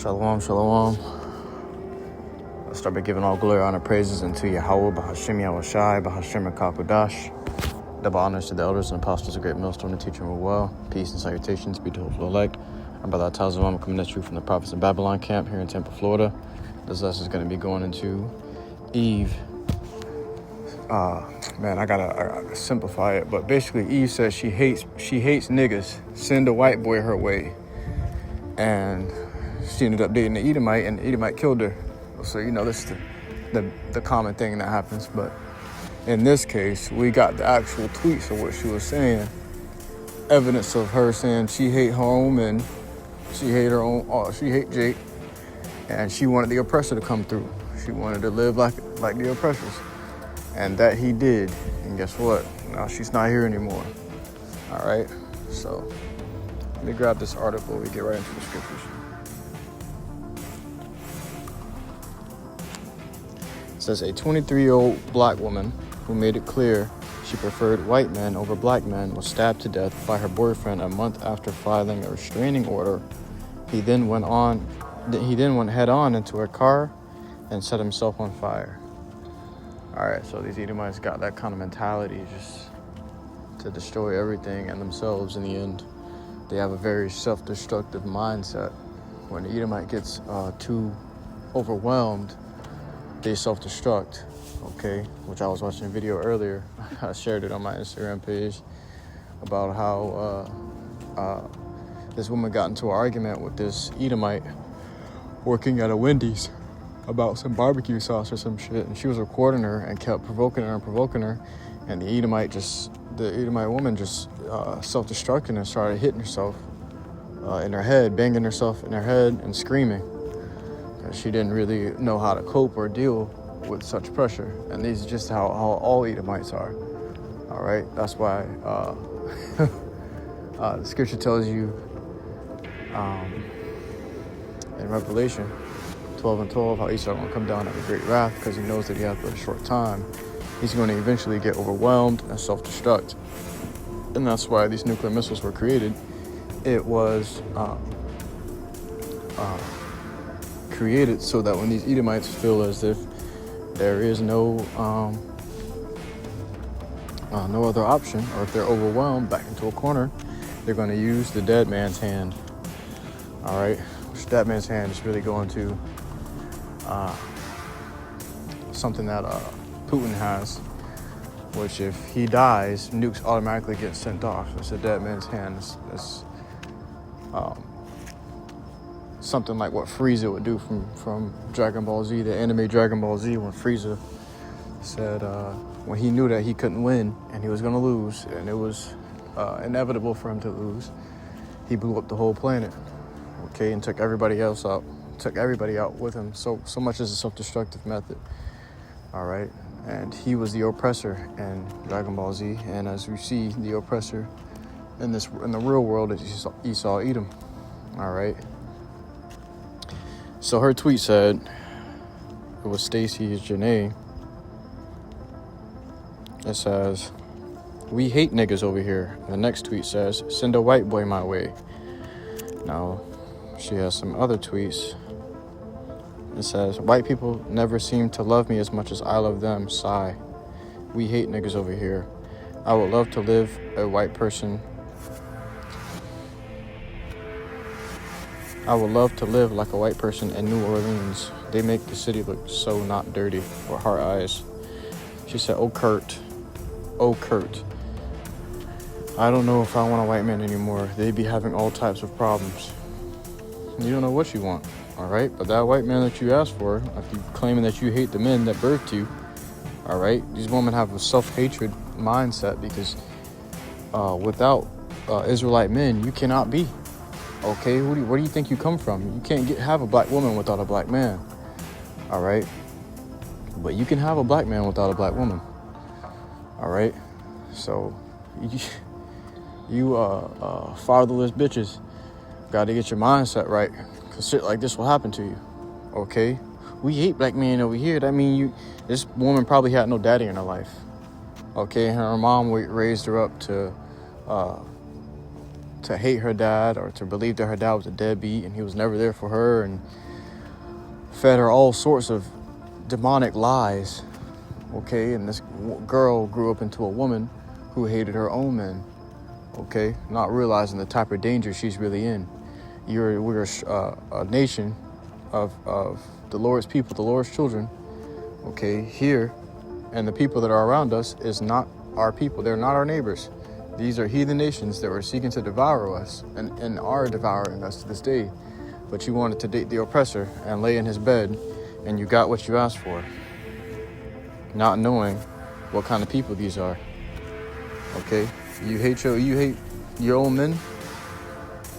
Shalom, shalom. Let's start by giving all glory, honor, praises unto YAHAWAH, BAHASHAM, YAHAWASHI, BAHASHAM, HAKADASH. Double honors to the elders and apostles, a great millstone, and teaching well. Peace and salutations be to the elect. I'm Brother Tazawam, coming at you from the prophets of Babylon camp here in Tampa, Florida. This lesson is going to be going into Eve. I gotta simplify it, but basically Eve says she hates niggas. Send a white boy her way, and she ended up dating the Edomite, and the Edomite killed her. So this is the common thing that happens. But in this case, we got the actual tweets of what she was saying, evidence of her saying she hate home and she hate her own. She hate Jake, and she wanted the oppressor to come through. She wanted to live like the oppressors. And that he did. And guess what? Now she's not here anymore. All right? So let me grab this article. We get right into the scriptures. It says a 23-year-old black woman who made it clear she preferred white men over black men was stabbed to death by her boyfriend a month after filing a restraining order. He then went head on into her car and set himself on fire. All right, so these Edomites got that kind of mentality, just to destroy everything and themselves in the end. They have a very self-destructive mindset. When the Edomite gets too overwhelmed, they self-destruct, okay? Which I was watching a video earlier. I shared it on my Instagram page about how this woman got into an argument with this Edomite working at a Wendy's about some barbecue sauce or some shit, and she was recording her and kept provoking her, and the Edomite woman just self-destructed and started hitting herself in her head, banging herself in her head and screaming. She didn't really know how to cope or deal with such pressure, and this is just how all Edomites are. All right, that's why the scripture tells you in Revelation 12:12, how Esau going to come down under great wrath because he knows that he has but a short time. He's going to eventually get overwhelmed and self-destruct. And that's why these nuclear missiles were created. It was created so that when these Edomites feel as if there is no other option, or if they're overwhelmed back into a corner, they're going to use the dead man's hand. All right, which dead man's hand is really going to something that Putin has, which if he dies, nukes automatically get sent off. It's a dead man's hand. It's something like what Frieza would do from Dragon Ball Z, the anime Dragon Ball Z, when Frieza said when he knew that he couldn't win and he was going to lose, and it was inevitable for him to lose, he blew up the whole planet, okay, and took everybody else out. Took everybody out with him. So much as a self-destructive method. All right, and he was the oppressor in Dragon Ball Z, and as we see, the oppressor in the real world is Esau Edom. All right. So her tweet said, it was Stacy Janae. It says, "We hate niggas over here." And the next tweet says, "Send a white boy my way." Now, she has some other tweets. It says, "White people never seem to love me as much as I love them. Sigh. We hate niggas over here. I would love to live a white person. I would love to live like a white person in New Orleans. They make the city look so not dirty," or heart eyes. She said, "Oh, Kurt. Oh, Kurt. I don't know if I want a white man anymore. They be having all types of problems." You don't know what you want. All right, but that white man that you asked for, if you claiming that you hate the men that birthed you, all right, these women have a self-hatred mindset because without Israelite men, you cannot be. Okay, where do you think you come from? You can't have a black woman without a black man. All right, but you can have a black man without a black woman. All right, so you fatherless bitches got to get your mindset right. Shit like this will happen to you, okay? We hate black men over here. That mean this woman probably had no daddy in her life, okay? Her mom raised her up to to hate her dad or to believe that her dad was a deadbeat and he was never there for her, and fed her all sorts of demonic lies. Okay, and this girl grew up into a woman who hated her own men. Okay, not realizing the type of danger she's really in. We're a nation of the Lord's people, the Lord's children. Okay, here, and the people that are around us is not our people. They're not our neighbors. These are heathen nations that were seeking to devour us and are devouring us to this day. But you wanted to date the oppressor and lay in his bed, and you got what you asked for, not knowing what kind of people these are. Okay, you hate your own men.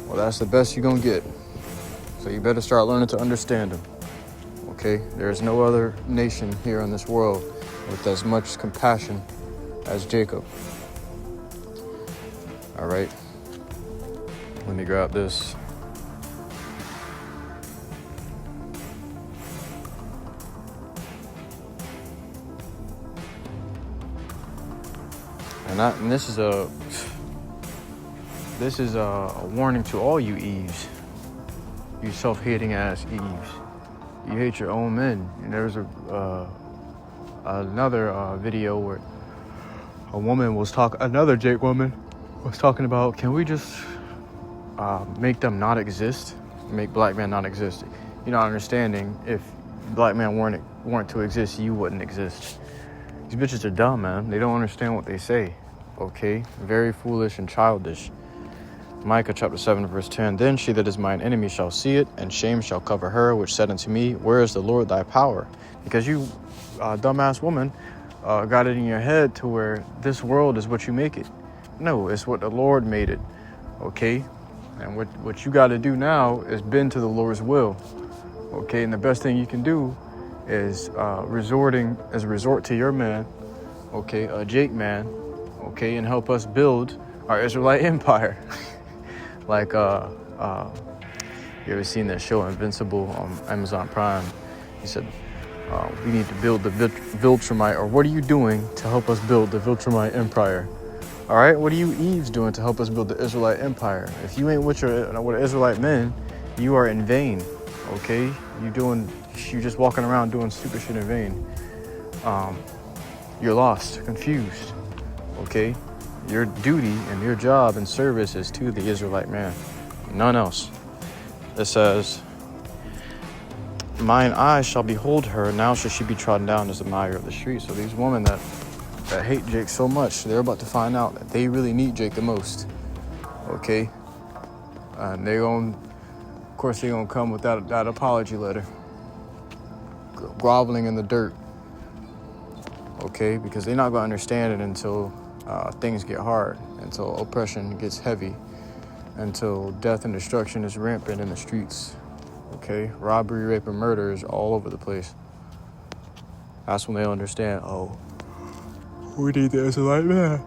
Well, that's the best you're gonna get. So you better start learning to understand them. Okay, there's no other nation here in this world with as much compassion as Jacob. All right, let me grab this. And this is a warning to all you Eves, you self-hating ass Eves. You hate your own men. And there's another video where another Jake woman was talking about, can we just make them not exist, make black men not exist? You're not understanding, if black men weren't to exist, you wouldn't exist. These bitches are dumb, man. They don't understand what they say. Okay, very foolish and childish. Micah chapter 7 verse 10. Then she that is mine enemy shall see it, and shame shall cover her, which said unto me, where is the Lord thy power? Because you, dumbass woman, got it in your head to where this world is what you make it. No, it's what the Lord made it. Okay, and what you got to do now is bend to the Lord's will. Okay, and the best thing you can do is resort to your man. Okay, a Jake man. Okay, and help us build our Israelite empire. Like, you ever seen that show Invincible on Amazon Prime? He said, we need to build the Viltrumite, or what are you doing to help us build the Viltrumite empire? All right, what are you Eves doing to help us build the Israelite empire? If you ain't with Israelite men, you are in vain. Okay, you just walking around doing stupid shit in vain. You're lost, confused. Okay, your duty and your job and service is to the Israelite man, none else. It says, mine eyes shall behold her, now shall she be trodden down as the mire of the street. So these women that hate Jake so much, they're about to find out that they really need Jake the most. Okay, and they're gonna come with that apology letter, groveling in the dirt. Okay, because they're not gonna understand it until things get hard, until oppression gets heavy, until death and destruction is rampant in the streets. Okay, robbery, rape, and murder is all over the place. That's when they'll understand, oh, we need the Israelite man.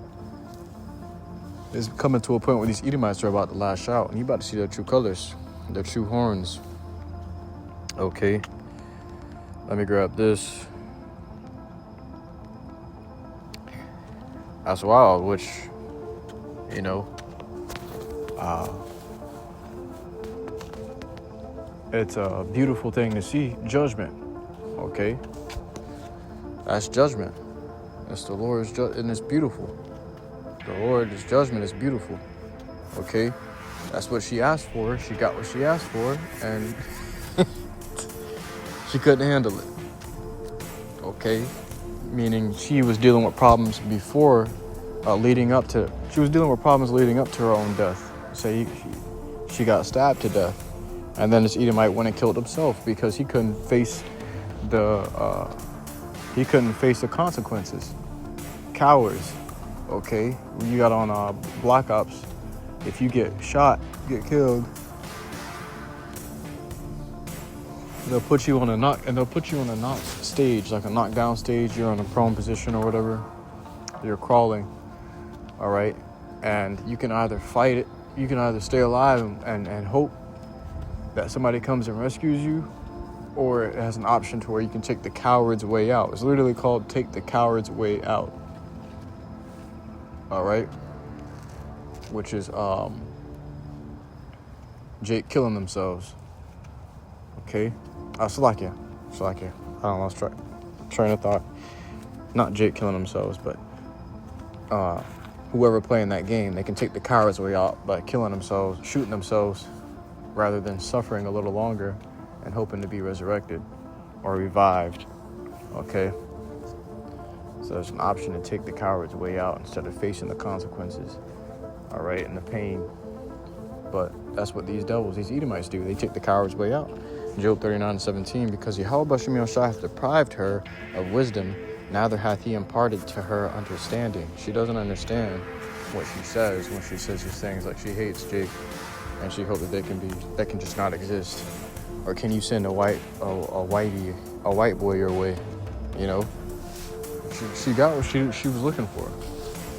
It's coming to a point where these Edomites are about to lash out, and you about to see their true colors, their true horns. Okay, let me grab this. That's wild, which, it's a beautiful thing to see. Judgment, okay? That's judgment. It's the Lord's judgment, and it's beautiful. The Lord's judgment is beautiful, okay? That's what she asked for. She got what she asked for, and she couldn't handle it, okay? Meaning she was dealing with problems before, leading up to her own death. So she got stabbed to death, and then this Edomite went and killed himself because he couldn't face the consequences. Cowards, okay? When you got on Black Ops, if you get shot, get killed, they'll put you on a knock stage, like a knockdown stage. You're in a prone position or whatever. You're crawling, all right? And you can either fight it, you can either stay alive and hope that somebody comes and rescues you, or it has an option to where you can take the coward's way out. It's literally called take the coward's way out, all right? Which is Jake killing themselves. Okay? Salakia. I don't lost train of thought. Not Jake killing themselves, but whoever playing that game, they can take the coward's way out by killing themselves, shooting themselves, rather than suffering a little longer and hoping to be resurrected or revived. Okay? So there's an option to take the coward's way out instead of facing the consequences, all right, and the pain. But that's what these devils, these Edomites do. They take the coward's way out. Job 39:17, because YAHWAH hath deprived her of wisdom, neither hath he imparted to her understanding. She doesn't understand what she says when she says these things, like she hates Jake, and she hopes that they can just not exist. Or can you send a white boy your way? You know, she got what she was looking for.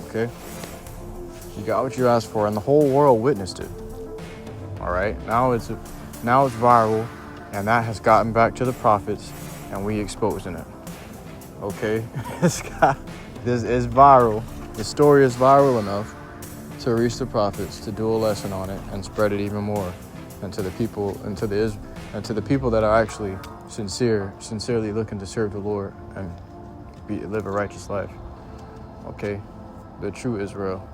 Okay, she got what you asked for, and the whole world witnessed it. All right, now it's viral, and that has gotten back to the prophets, and we exposing it. Okay, this is viral. The story is viral enough to reach the prophets, to do a lesson on it and spread it even more, and to the people, and to the people that are actually sincerely looking to serve the Lord and live a righteous life. Okay, the true Israel.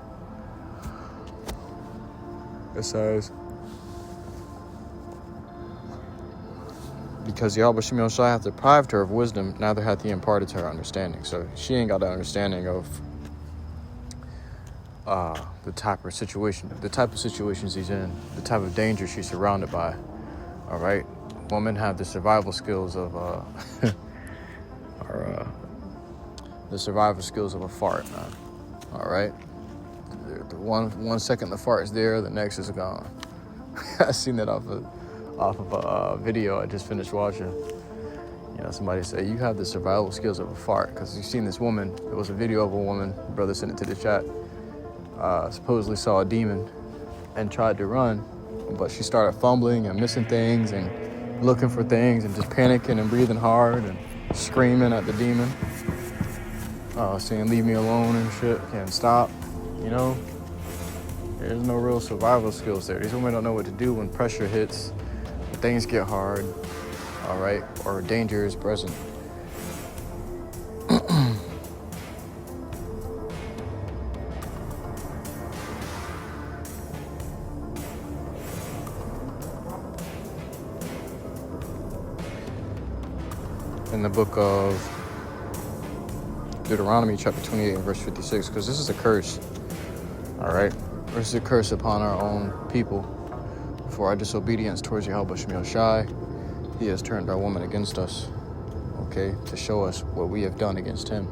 It says, because YAHWAH hath deprived her of wisdom, neither hath he imparted to her understanding. So she ain't got the understanding of the type of situations he's in, the type of danger she's surrounded by. All right, women have the survival skills of the survival skills of a fart, man. All right, the one second the fart is there, the next is gone. I seen that off of a video I just finished watching. You know, somebody said, you have the survival skills of a fart, because you've seen this woman. It was a video of a woman, brother sent it to the chat, supposedly saw a demon and tried to run, but she started fumbling and missing things and looking for things and just panicking and breathing hard and screaming at the demon, saying, leave me alone and shit, can't stop. You know, there's no real survival skills there. These women don't know what to do when pressure hits, when things get hard, all right, or danger is present. In the book of Deuteronomy chapter 28 and verse 56, because this is a curse, all right? This is a curse upon our own people. For our disobedience towards YAHWAH, he has turned our woman against us, okay, to show us what we have done against him.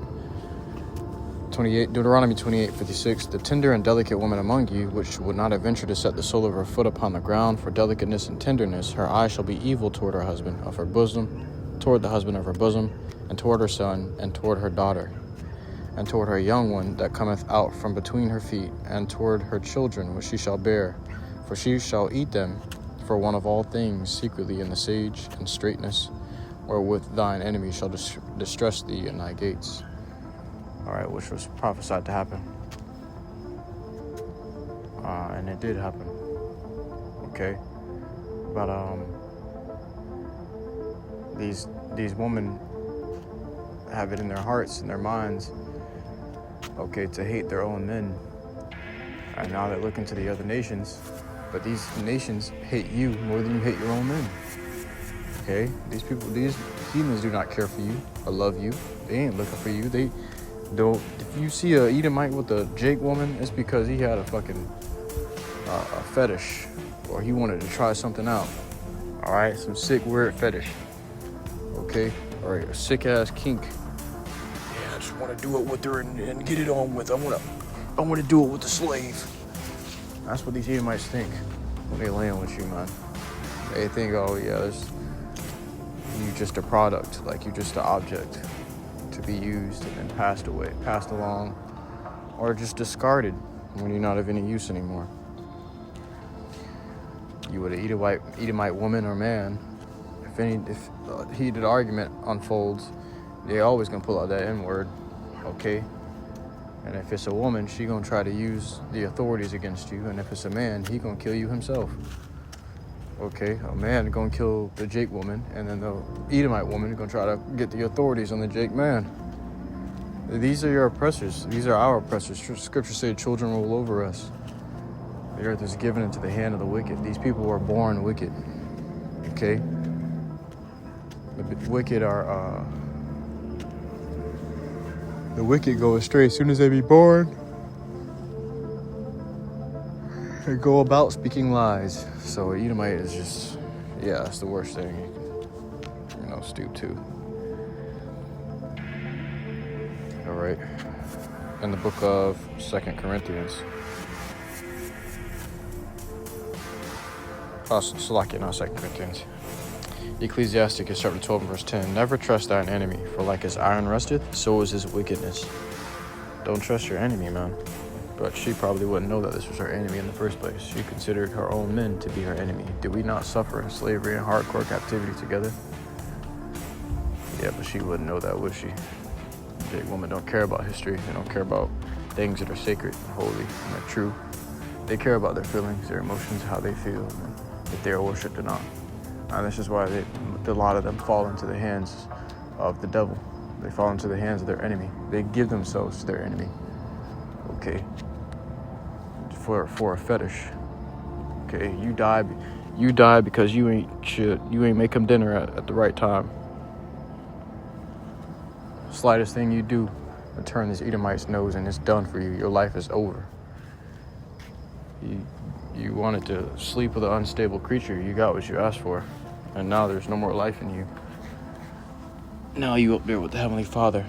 Deuteronomy 28:56, the tender and delicate woman among you, which would not have ventured to set the sole of her foot upon the ground for delicateness and tenderness, her eye shall be evil toward her husband of her bosom, toward the husband of her bosom, and toward her son, and toward her daughter, and toward her young one that cometh out from between her feet, and toward her children which she shall bear. For she shall eat them for one of all things secretly in the sage and straightness, wherewith thine enemy shall distress thee in thy gates. All right, which was prophesied to happen. And it did happen. Okay. But these women have it in their hearts and their minds, okay, to hate their own men. And now they're looking to the other nations, but these nations hate you more than you hate your own men. Okay, these heathens do not care for you or love you. They ain't looking for you. They don't. If you see a Edomite with a Jake woman, it's because he had a fucking a fetish, or he wanted to try something out. All right, some sick, weird fetish. Okay, all right, a sick ass kink. Yeah, I just want to do it with her and get it on with. I want to do it with the slave. That's what these Edomites think when they land with you, man. They think, oh yeah, you just a product, like you just an object to be used and then passed along, or just discarded when you're not of any use anymore. You would an Edomite woman or man, if a heated argument unfolds, they always gonna pull out that N-word, okay? And if it's a woman, she gonna try to use the authorities against you, and if it's a man, he gonna kill you himself. Okay, a man gonna kill the Jake woman, and then the Edomite woman gonna try to get the authorities on the Jake man. These are your oppressors. These are our oppressors. Scripture says children rule over us. The earth is given into the hand of the wicked. These people were born wicked. Okay? The wicked are, the wicked go astray as soon as they be born. They go about speaking lies. So Edomite is just, yeah, that's the worst thing you can, stoop to. All right. In the book of 2 Corinthians. Oh, Salakia, not 2 Corinthians. Ecclesiasticus chapter 12 and verse 10. Never trust thine enemy, for like as iron rusteth, so is his wickedness. Don't trust your enemy, man. But she probably wouldn't know that this was her enemy in the first place. She considered her own men to be her enemy. Did we not suffer in slavery and hardcore captivity together? Yeah, but she wouldn't know that, would she? Jake women don't care about history. They don't care about things that are sacred and holy and are true. They care about their feelings, their emotions, how they feel, and if they are worshipped or not. And this is why a lot of them fall into the hands of the devil. They fall into the hands of their enemy. They give themselves to their enemy. Okay. For a fetish. Okay, you die because you ain't make him dinner at the right time. Slightest thing you do will turn this Edomite's nose and it's done for you. Your life is over. You wanted to sleep with an unstable creature. You got what you asked for. And now there's no more life in you. Now you up there with the Heavenly Father.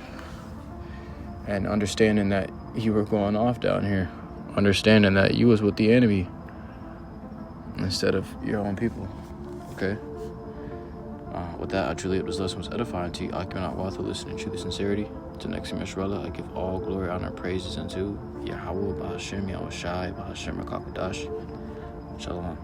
And understanding that you were going off down here. Understanding that you was with the enemy. Instead of your own people. Okay? With that, I truly hope this lesson was edifying to you. I cannot want to listen in truth and sincerity. To next Yisrael, I give all glory, honor, and praises unto YAHAWAH, BAHASHAM, YAHAWASHI, BAHASHAM, RICANS. Shalom.